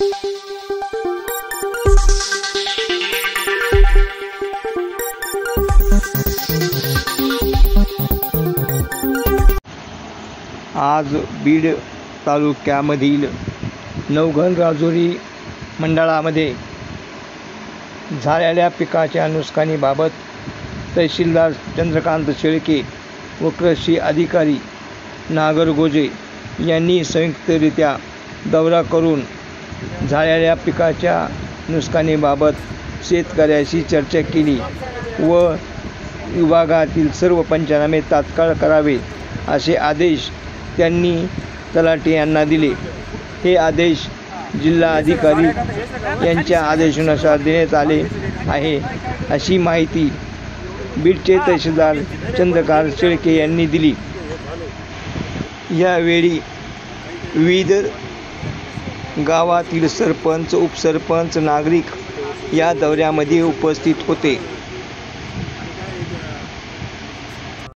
आज बीड तालुक्यामधील नवघण राजुरी मंडळामध्ये झालेल्या पिकाच्या नुकसानीबाबत तहसीलदार चंद्रकांत शेळके व कृषी अधिकारी नागरगोजे यांनी संयुक्तरित्या दौरा करून झालेल्या पिकाच्या नुकसानीबाबत शेतकऱ्याशी चर्चा केली व विभागातील सर्व पंचनामे तात्काळ करावे असे आदेश त्यांनी तलाठी यांना दिले। हे आदेश जिल्हा अधिकारी यांच्या आदेशानुसार देण्यात आले आहे अशी माहिती बीडचे तहसीलदार चंद्रकांत शेळके यांनी दिली। यावेळी विविध गावातील सरपंच, उपसरपंच, नागरिक या दौऱ्यामध्ये उपस्थित होते।